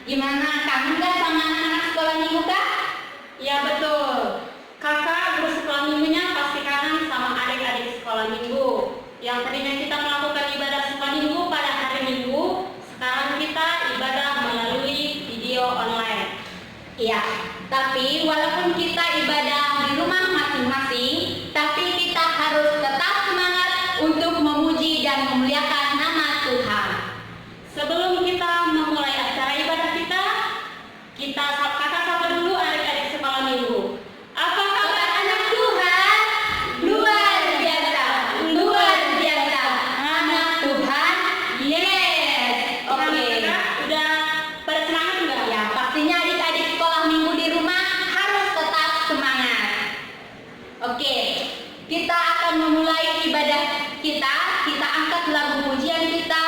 Gimana, kangen gak sama anak-anak sekolah minggu kak? Ya betul. Kakak guru sekolah minggunya pasti kangen sama adik-adik sekolah minggu. Yang tadinya kita melakukan ibadah sekolah minggu pada hari Minggu, sekarang kita ibadah melalui video online. Iya, tapi walaupun kita ibadah di rumah masing-masing, tapi kita harus tetap semangat untuk memuji dan memuliakan nama Tuhan. Sebelum kita memulai acara ibadah kita kakak sapa dulu adik-adik sekolah minggu. Apa kabar anak Tuhan? Luar biasa, luar biasa. Anak Tuhan, yes. Oke. Kakak udah pada semangat enggak? Ya, pastinya adik-adik sekolah minggu di rumah harus tetap semangat. Oke, kita akan memulai ibadah kita. Kita angkat lagu pujian kita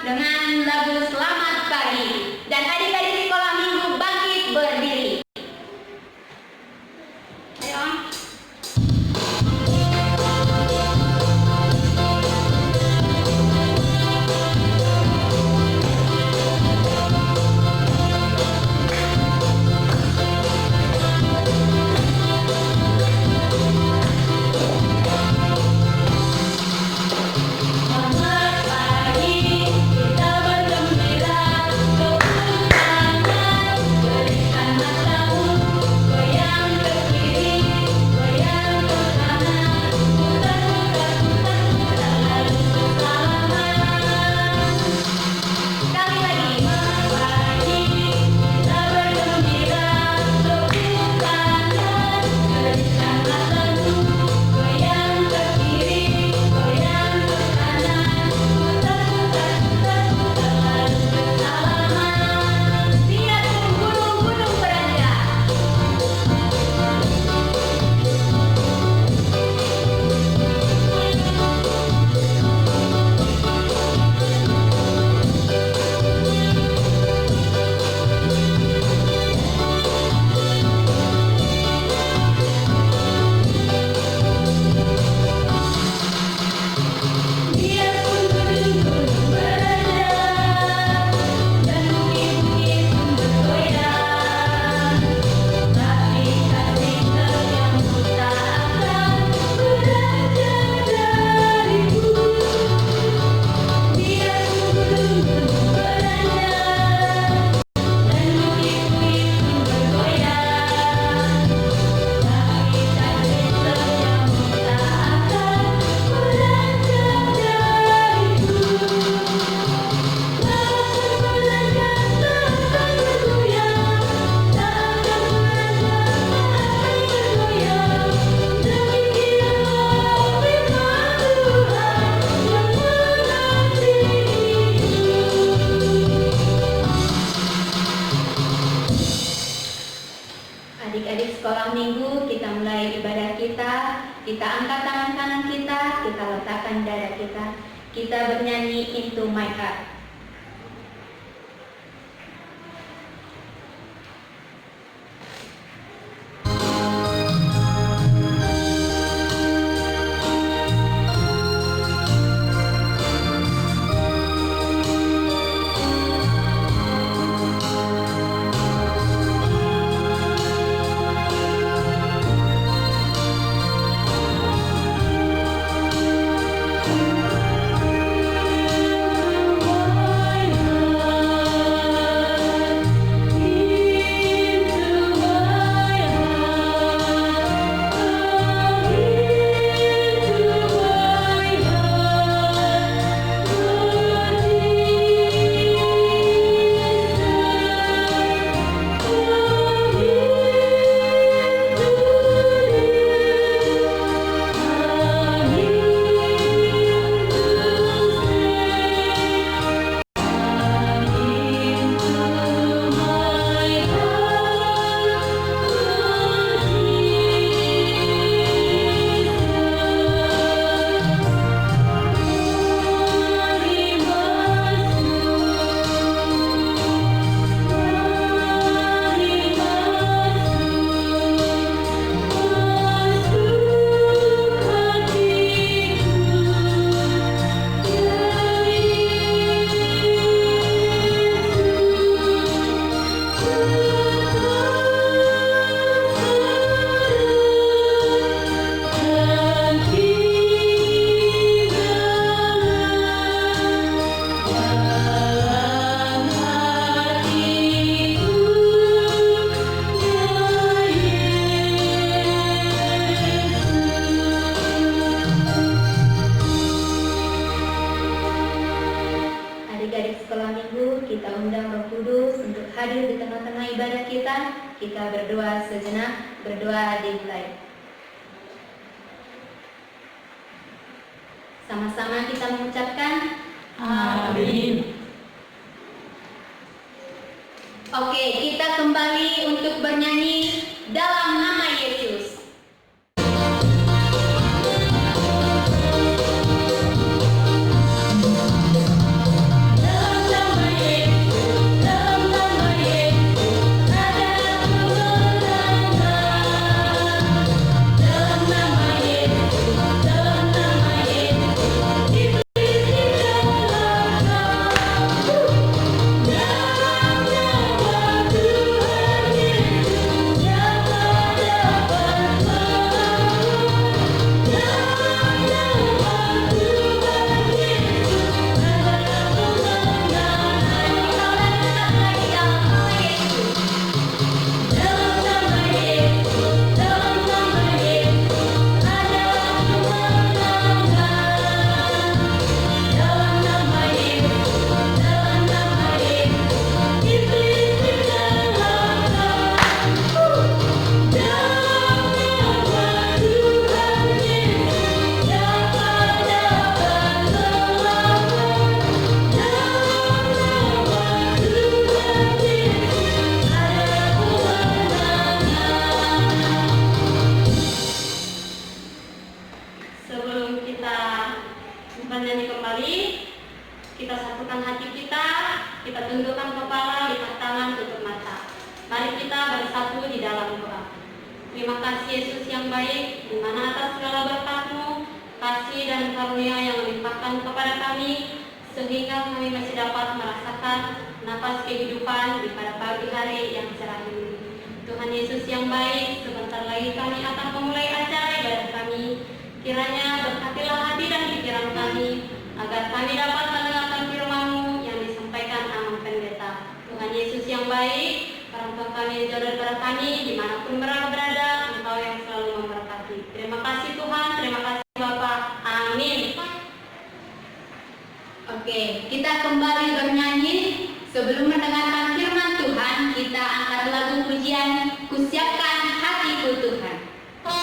dengan lagu Selamat Pagi. Dan adik-adik sekolah minggu bangkit berdiri. Ayo. Selamat pagi, kita bergembira, berpulangan, berikan matamu, goyang ke kiri, goyang ke kanan, putar, lalu bersalaman. Sekali lagi, selamat pagi, kita bergembira, berpulangan, berikan matamu, goyang ke kiri, goyang ke kanan, putar, lalu bersalaman. Lihat gunung-gunung beranjak. Biarpun gunung-gunung beranjak dan bukit-bukit pun bergoyang, tapi kasih sayangmu tak akan beranjak dariku. Biarpun gunung-gunung beranjak dan bukit-bukit pun bergoyang, tapi kasih sayangmu tak akan beranjak dariku. Lautan beranjak tak akan bergoyang, tak akan beranjak, tak akan bergoyang. Demikianlah firman Tuhan yang mengasihiku. Adik-adik sekolah minggu, kita mulai ibadah kita. Kita angkat tangan kanan kita letakkan dada kita. Kita bernyanyi Into My Heart. sejenak, berdoa dimulai. Sama-sama kita mengucapkan Amin. Oke, kita kembali untuk bernyanyi dalam nama Yesus. Sebelum kita bernyanyi kembali, kita satukan hati kita tundukkan kepala, lipat tangan, tutup mata. Mari kita bersatu di dalam doa. Terima kasih Yesus yang baik, di mana atas segala berkat-Mu, kasih dan karunia yang limpahkan kepada kami, sehingga kami masih dapat merasakan napas kehidupan di pada pagi hari yang cerah ini. Tuhan Yesus yang baik, sebentar lagi kami akan memulai acara ibadah kami. Kiranya berkatilah hati dan pikiran kami, agar kami dapat mendengarkan firman-Mu yang disampaikan Amang Pendeta. Tuhan Yesus yang baik, orang tua kami, saudara kami, dimanapun mereka berada, Engkau yang selalu memberkati. Terima kasih Tuhan, terima kasih Bapak. Amin. Oke, kita kembali bernyanyi. Sebelum mendengarkan firman Tuhan, kita angkat lagu pujian, Kusiapkan Hatiku Tuhan. Ku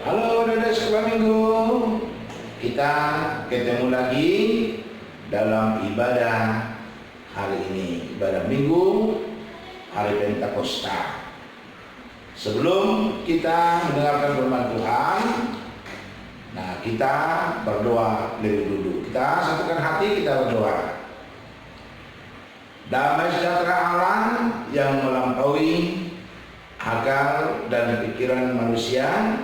Halo adik sekolah minggu, kita ketemu lagi dalam ibadah hari ini, ibadah minggu hari Pentakosta. Sebelum kita mendengarkan firman Tuhan, nah kita berdoa lebih dulu. Kita satukan hati, kita berdoa. Damai sejahtera Allah yang melampaui akal dan pikiran manusia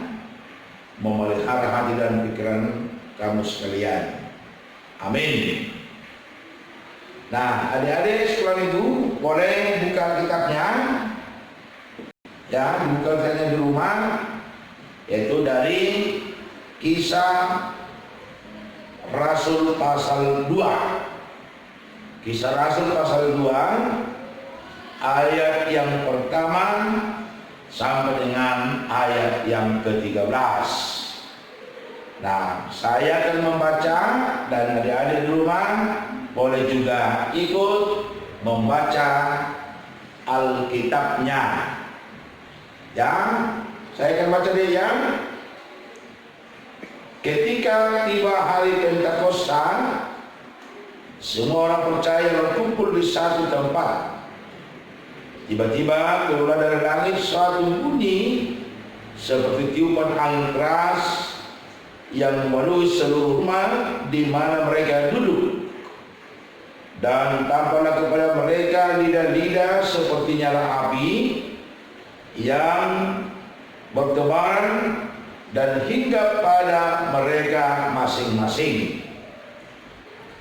memelihara hati dan pikiran kamu sekalian. Amin. Nah, adik-adik sekolah minggu boleh buka kitabnya, ya, buka saja di rumah, yaitu dari Kisah Rasul pasal 2. Kisah Rasul pasal 2 ayat yang pertama sampai dengan ayat yang ke-13. Nah, saya akan membaca dan adik-adik di rumah boleh juga ikut membaca Alkitabnya. Ya, saya akan baca dia ya. Ketika tiba hari Pentakosta, semua orang percaya berkumpul di satu tempat. Tiba-tiba keluar dari langit suatu bunyi seperti tiupan angin keras yang memenuhi seluruh rumah di mana mereka duduk. Dan tampaklah kepada mereka lidah-lidah seperti nyala api yang bertebaran dan hinggap pada mereka masing-masing.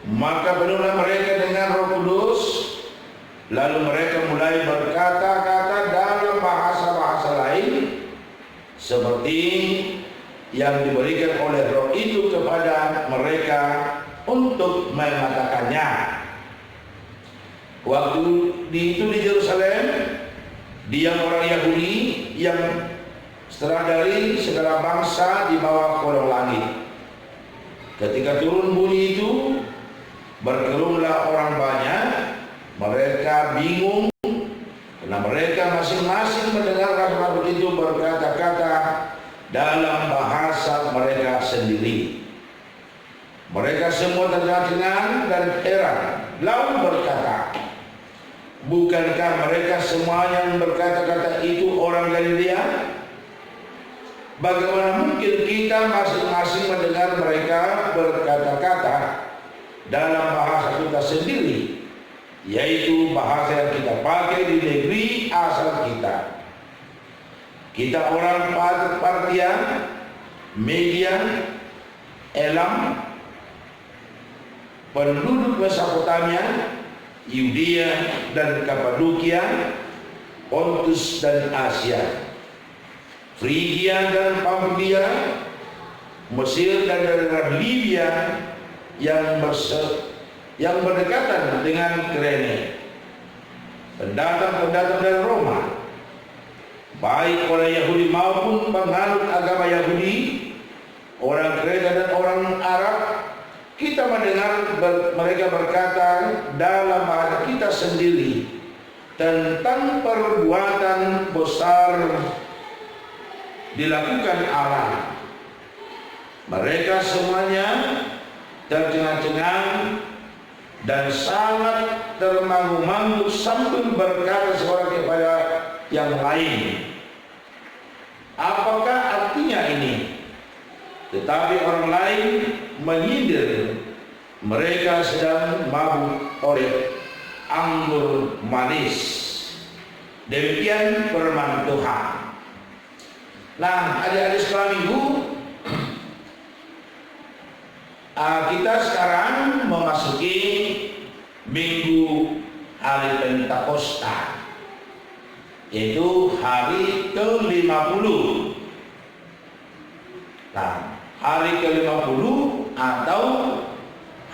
Maka penuhlah mereka dengan Roh Kudus. Lalu mereka mulai berkata-kata dalam bahasa-bahasa lain seperti yang diberikan oleh Roh itu kepada mereka untuk mengatakannya. Waktu itu di Yerusalem, diam orang Yahudi yang setelah dari segala bangsa di bawah kolong langit. Ketika turun bunyi itu, berkerumlah orang banyak. Mereka bingung karena mereka masing-masing mendengar rasul itu berkata-kata dalam bahasa mereka sendiri. Mereka semua tercengang dan heran, lalu berkata, bukankah mereka semua yang berkata-kata itu orang Galilea? Bagaimana mungkin kita masing-masing mendengar mereka berkata-kata dalam bahasa kita sendiri, yaitu bahasa yang kita pakai di negeri asal kita. Kita orang Partia, Media, Elam, penduduk Mesopotamia, Yudea dan Kapadokia, Pontus dan Asia, Frigia dan Pamfilia, Mesir dan daerah Libya yang berdekatan dengan Kirene, pendatang-pendatang dari Roma, baik orang Yahudi maupun penganut agama Yahudi, orang Kreta dan orang Arab. Kita mendengar mereka berkata dalam bahasa kita sendiri tentang perbuatan besar dilakukan Allah. Mereka semuanya tercengang-cengang dan sangat termangu-mangu sambil berkata seorang kepada yang lain, apakah artinya ini? Tetapi orang lain menyindir, mereka sedang mabuk oleh anggur manis. Demikian firman Tuhan. Nah, adik-adik sekolah minggu, kita sekarang memasuki minggu hari Pentakosta, yaitu hari ke-50. Nah, hari ke-50 atau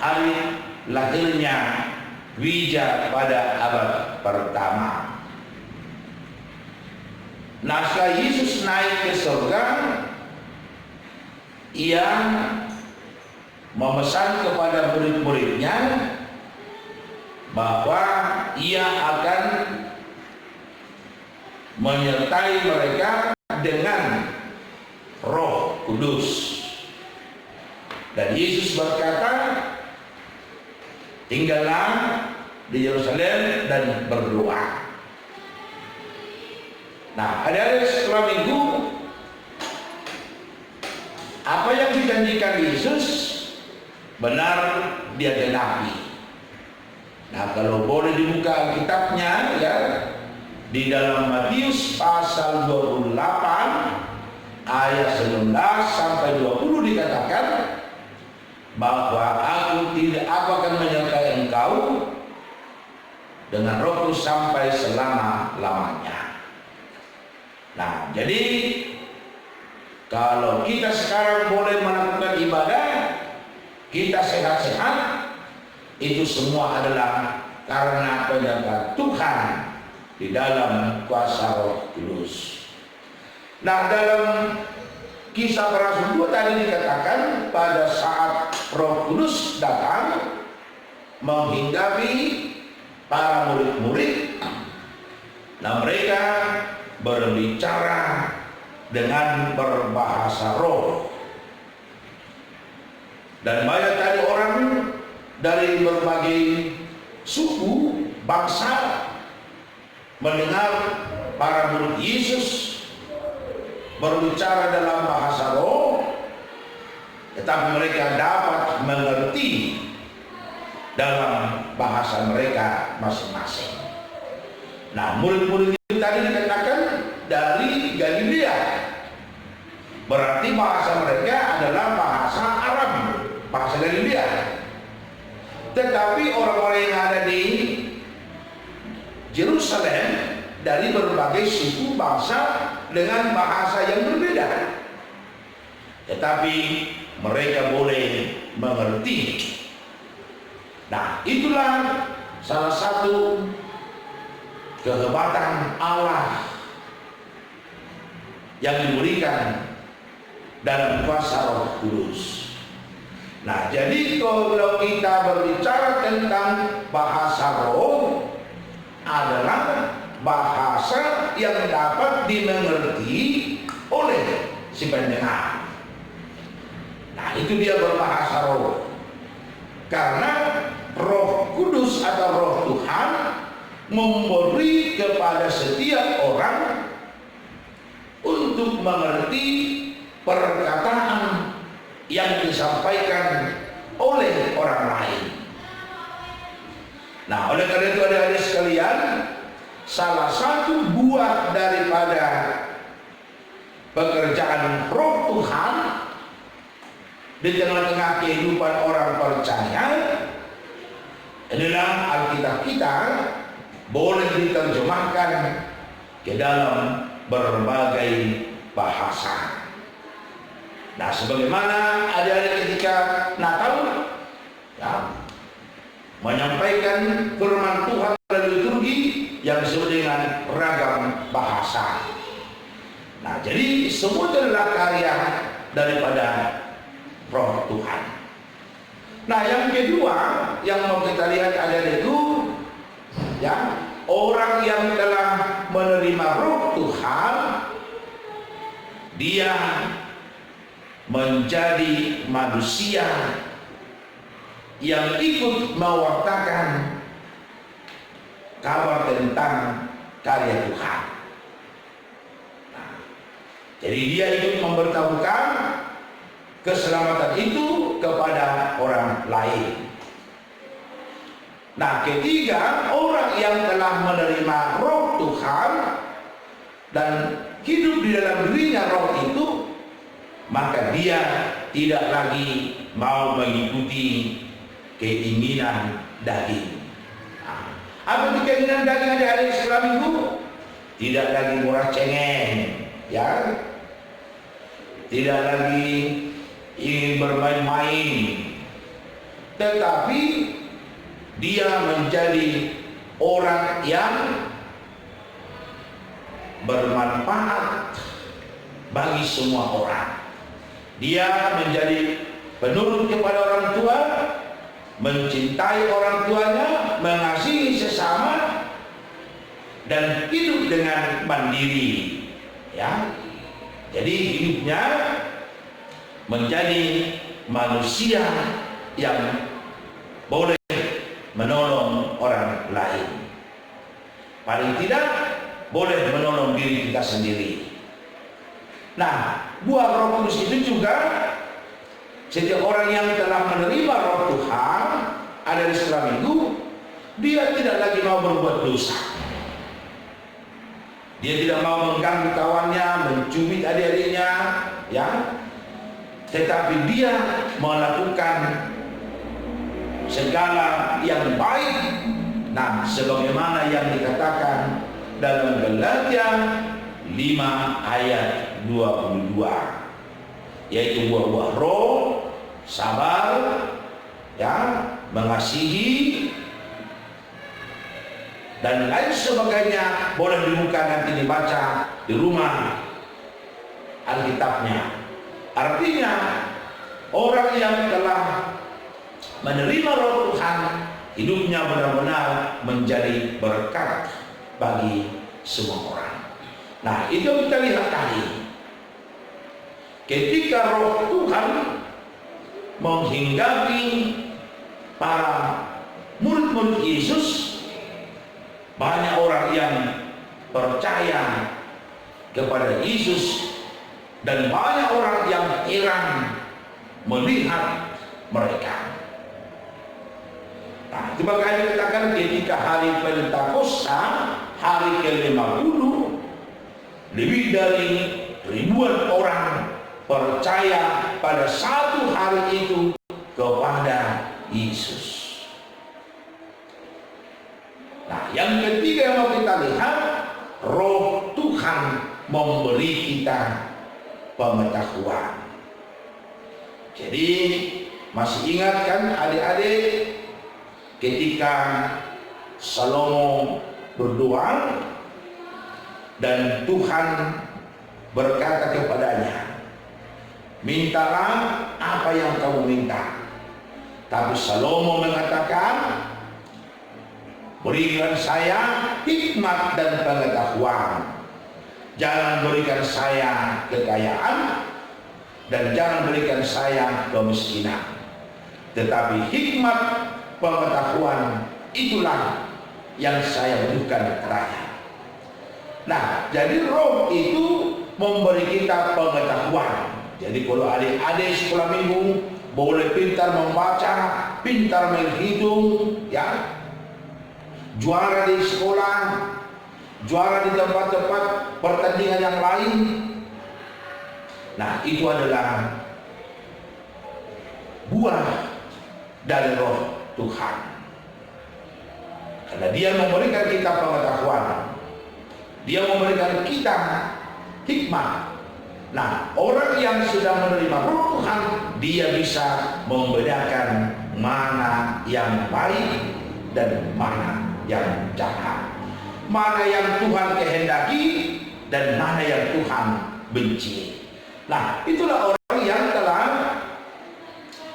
hari lahirnya Wija pada abad pertama. Nah, setelah Yesus naik ke surga, ia memesan kepada murid-muridnya bahwa ia akan menyertai mereka dengan roh. Kudus. Dan Yesus berkata, tinggallah di Yerusalem dan berdoa. Nah, ada setelah minggu, apa yang dijanjikan Yesus benar dia genapi. Nah, kalau boleh dibuka Alkitabnya ya, di dalam Matius pasal 28 ayat 19 sampai 20 dikatakan bahwa aku akan menyertai engkau dengan Roh Kudus sampai selama-lamanya. Nah, jadi kalau kita sekarang boleh melakukan ibadah, kita sehat-sehat, itu semua adalah karena penyertaan Tuhan di dalam kuasa Roh Kudus. Nah, dalam Kisah Para Rasul 2 tadi dikatakan pada saat Roh Kudus datang menghinggapi para murid-murid, nah mereka berbicara dengan berbahasa roh. Dan banyak tadi orang dari berbagai suku, bangsa mendengar para murid Yesus berbicara dalam bahasa roh, tetapi mereka dapat mengerti dalam bahasa mereka masing-masing. Nah, murid-murid itu tadi dikatakan dari Galilea, berarti bahasa mereka adalah bahasa Arab, bahasa Galilea. Tetapi orang-orang yang ada di Yerusalem dari berbagai suku bangsa dengan bahasa yang berbeda, tetapi mereka boleh mengerti. Nah, itulah salah satu kehebatan Allah yang diberikan dalam kuasa Roh Kudus. Nah, jadi kalau kita berbicara tentang bahasa roh, adalah bahasa yang dapat dimengerti oleh si pendengar. Nah, itu dia berbahasa roh. Karena Roh Kudus atau Roh Tuhan memberi kepada setiap orang untuk mengerti perkataan yang disampaikan oleh orang lain. Nah, oleh karena itu adik-adik sekalian, salah satu buah daripada pekerjaan Roh Tuhan di tengah-tengah kehidupan orang percaya adalah Alkitab kita boleh diterjemahkan ke dalam berbagai bahasa. Nah, sebagaimana ada ketika Natal ya, menyampaikan firman Tuhan melalui liturgi yang disebut dengan ragam bahasa. Nah, jadi semua adalah karya daripada Roh Tuhan. Nah, yang kedua yang mau kita lihat ada itu ya, orang yang telah menerima Roh Tuhan, dia menjadi manusia yang ikut mewartakan kabar tentang karya Tuhan. Nah, jadi dia ikut memberitahukan keselamatan itu kepada orang lain. Nah, ketiga, orang yang telah menerima Roh Tuhan dan hidup di dalam dirinya Roh itu, maka dia tidak lagi mau mengikuti keinginan daging. Nah, apa itu keinginan daging adik-adik sekolah minggu? Tidak lagi murah cengeng, ya. Tidak lagi ingin bermain-main, tetapi dia menjadi orang yang bermanfaat bagi semua orang. Dia menjadi penurut kepada orang tua, mencintai orang tuanya, mengasihi sesama, dan hidup dengan mandiri. Ya, jadi hidupnya menjadi manusia yang boleh menolong orang lain. Paling tidak boleh menolong diri kita sendiri. Nah, buah Roh Kudus itu juga setiap orang yang telah menerima Roh Tuhan ada di sekolah minggu, dia tidak lagi mau berbuat dosa. Dia tidak mau mengganggu kawannya, mencubit adik-adiknya, ya. Tetapi dia melakukan segala yang baik. Nah, sebagaimana yang dikatakan dalam Galatia 5 ayat 22, yaitu buah-buah roh, sabar, ya, mengasihi, dan lain sebagainya. Boleh dibuka nanti dibaca di rumah Alkitabnya. Artinya orang yang telah menerima Roh Tuhan, hidupnya benar-benar menjadi berkat bagi semua orang. Nah, itu kita lihat tadi. Ketika Roh Tuhan menghinggapi para murid-murid Yesus, banyak orang yang percaya kepada Yesus, dan banyak orang yang heran melihat mereka. Nah, itu makanya dikatakan ketika hari Pentakosta, hari ke-50, lebih dari ribuan orang percaya pada satu hari itu kepada Yesus. Nah, yang ketiga yang mau kita lihat, Roh Tuhan memberi kita pengetahuan. Jadi masih ingat kan adik-adik ketika Salomo berdoa dan Tuhan berkata kepadanya, mintalah apa yang kamu minta. Tapi Salomo mengatakan, berikan saya hikmat dan pengetahuan. Jangan berikan saya kekayaan dan jangan berikan saya kemiskinan, tetapi hikmat, pengetahuan itulah yang saya butuhkan raya. Nah, jadi Roh itu memberi kita pengetahuan. Jadi kalau adik-adik sekolah minggu boleh pintar membaca, pintar menghitung, ya, juara di sekolah, juara di tempat-tempat pertandingan yang lain. Nah, itu adalah buah dari Roh Tuhan. Karena dia memberikan kita pengetahuan, dia memberikan kita hikmat. Nah, orang yang sudah menerima Roh Tuhan, dia bisa membedakan mana yang baik dan mana yang jahat, mana yang Tuhan kehendaki dan mana yang Tuhan benci. Nah, itulah orang yang telah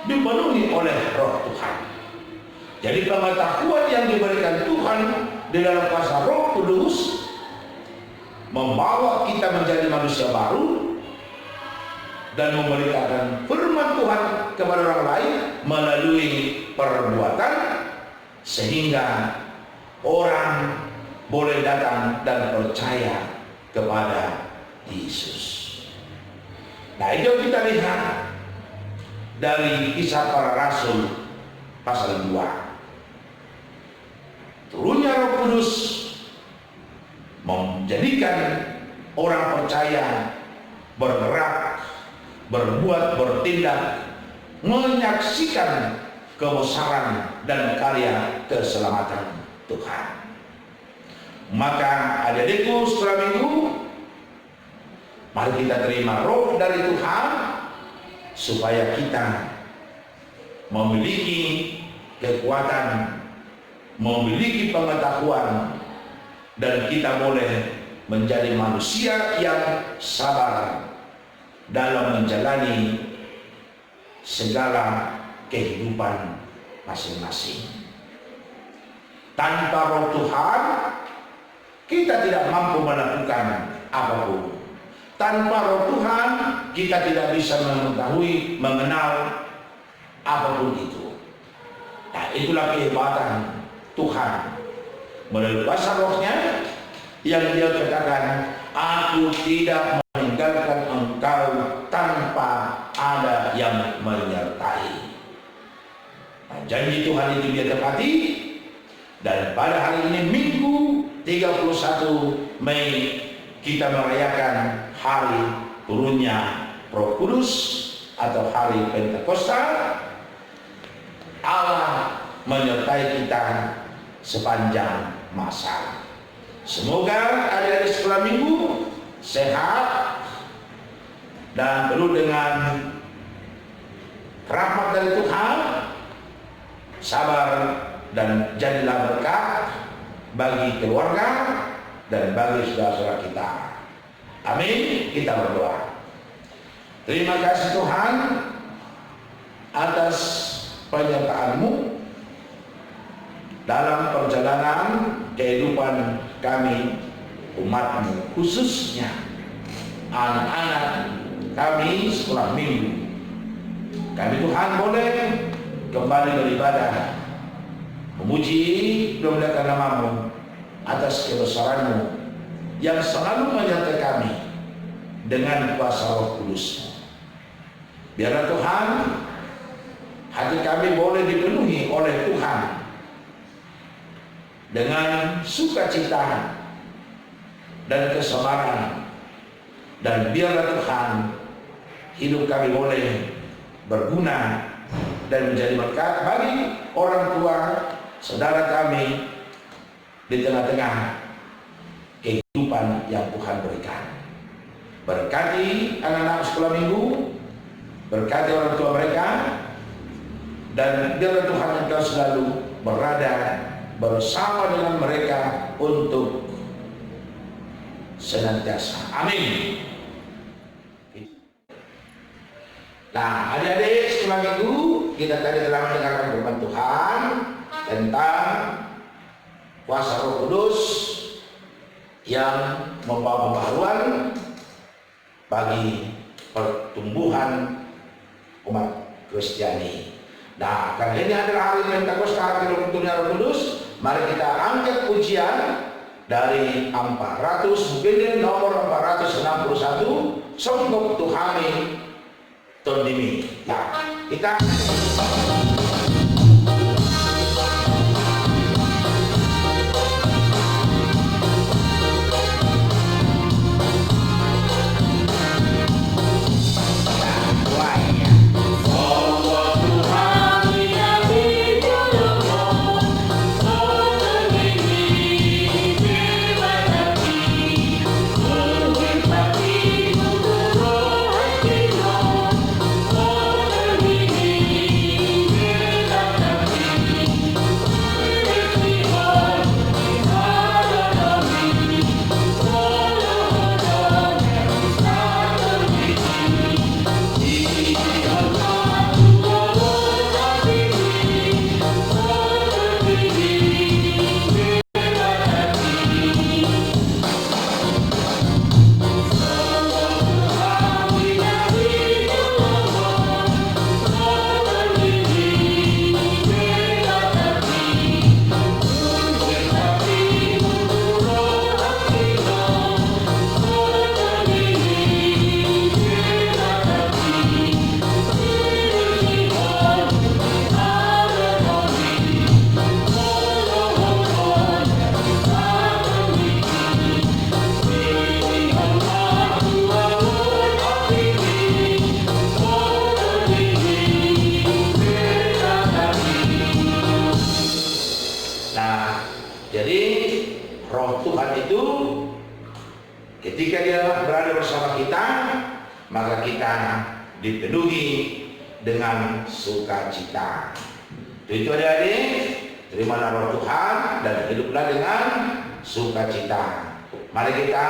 dipenuhi oleh Roh Tuhan. Jadi pengetahuan yang diberikan Tuhan di dalam kuasa Roh Kudus membawa kita menjadi manusia baru dan memberitakan firman Tuhan kepada orang lain melalui perbuatan, sehingga orang boleh datang dan percaya kepada Yesus. Nah, itu kita lihat dari Kisah Para Rasul pasal 2. Turunnya Roh Kudus menjadikan orang percaya bergerak, berbuat, bertindak, menyaksikan kebesaran dan karya keselamatan Tuhan. Maka adik-adikku setelah minggu, mari kita terima Roh dari Tuhan supaya kita memiliki kekuatan, memiliki pengetahuan, dan kita boleh menjadi manusia yang sabar dalam menjalani segala kehidupan masing-masing. Tanpa Roh Tuhan, kita tidak mampu melakukan apapun. Tanpa roh Tuhan kita tidak bisa mengetahui, mengenal apapun itu. Nah, itulah kehebatan Tuhan melalui kuasa rohnya yang dia katakan, aku tidak meninggalkan engkau tanpa ada yang menyertai. Nah, janji Tuhan itu dia tepati. Dan pada hari ini Minggu 31 Mei kita merayakan hari turunnya Roh Kudus atau hari Pentakosta. Allah menyertai kita sepanjang masa. Semoga adik-adik sekolah minggu sehat dan penuh dengan rahmat dari Tuhan, sabar, dan jadilah berkat bagi keluarga dan bagi saudara-saudara kita. Amin. Kita berdoa. Terima kasih Tuhan atas penyertaan-Mu dalam perjalanan kehidupan kami, umat-Mu, khususnya anak-anak kami sekolah minggu. Kami Tuhan boleh kembali beribadah, memuji dan memuliakan nama-Mu atas kebesaran-Mu yang selalu menyertai kami dengan kuasa Roh Kudus. Biarlah Tuhan, hati kami boleh dipenuhi oleh Tuhan dengan sukacita dan kesabaran, dan biarlah Tuhan, hidup kami boleh berguna dan menjadi berkat bagi orang tua, saudara kami di tengah-tengah kehidupan yang Tuhan berikan. Berkati anak-anak sekolah minggu, berkati orang tua mereka, dan biarlah Tuhan Engkau selalu berada bersama dengan mereka untuk senantiasa. Amin. Nah, adik-adik sekolah minggu, kita tadi telah mendengarkan firman Tuhan tentang kuasa Roh Kudus yang membawa pembaharuan bagi pertumbuhan umat Kristiani. Nah, karena ini adalah hari Pentakosta, hari turunnya Roh Kudus, mari kita angkat pujian dari 400, mungkin nomor 461, Songkok Tuhami Tondimi. Nah, kita ketika dia berada bersama kita, maka kita dipenuhi dengan sukacita. Itu adik-adik, terimalah Roh Tuhan dan hiduplah dengan sukacita. Mari kita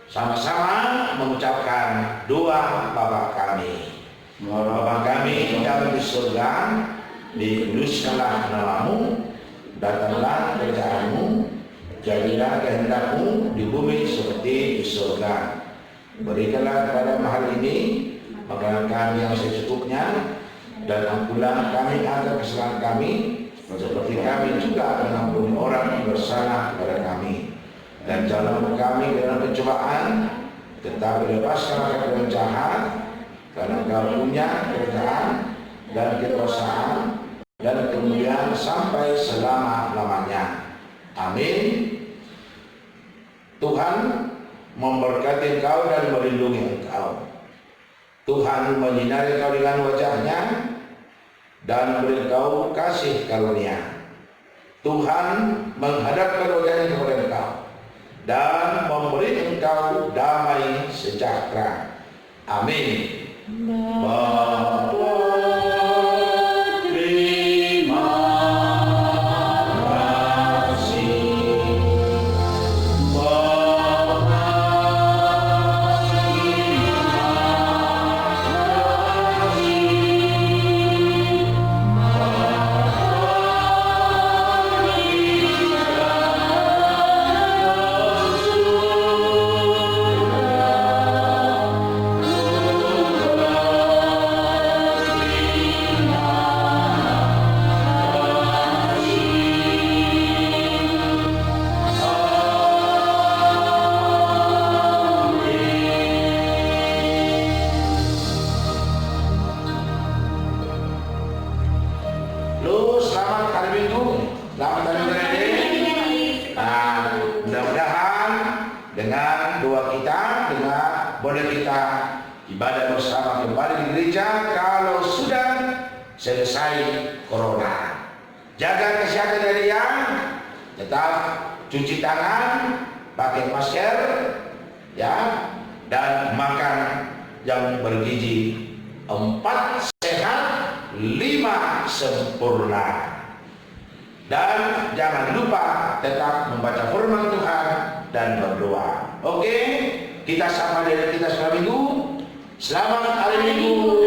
sama-sama mengucapkan doa Bapa kami. Bapa kami yang di surga, dikuduskanlah nama-Mu, datanglah kerajaan-Mu, jadilah kehendak-Mu di bumi seperti di surga. Berikanlah kepada hal ini makanan kami yang secukupnya, dan ampunlah kami akan kesalahan kami, seperti kami juga mengampuni orang yang bersalah kepada kami. Dan janganlah kami dalam pencobaan, tetapi lepaskanlah dari jahat, karena Engkau punya kerajaan dan kekuasaan dan kemuliaan sampai selama-lamanya. Amin. Tuhan memberkati engkau dan melindungi engkau. Tuhan menyinari engkau dengan wajah-Nya dan memberi engkau kasih karunia. Tuhan menghadapkan wajah-Nya kepada engkau dan memberi engkau damai sejahtera. Amin. Bapa, terima kasih. Bapa, lu selamat hari Minggu, selamat hari Minggu. Nah, mudah-mudahan dengan doa kita, dengan boleh kita ibadah bersama kembali di gereja kalau sudah selesai corona. Jaga kesehatan dari yang, tetap cuci tangan, pakai masker, ya, dan makan yang bergizi. 4 sehat, 5 sempurna. Dan jangan lupa tetap membaca firman Tuhan dan berdoa. Oke, kita sama dengan kita selama Minggu. Selamat hari Minggu.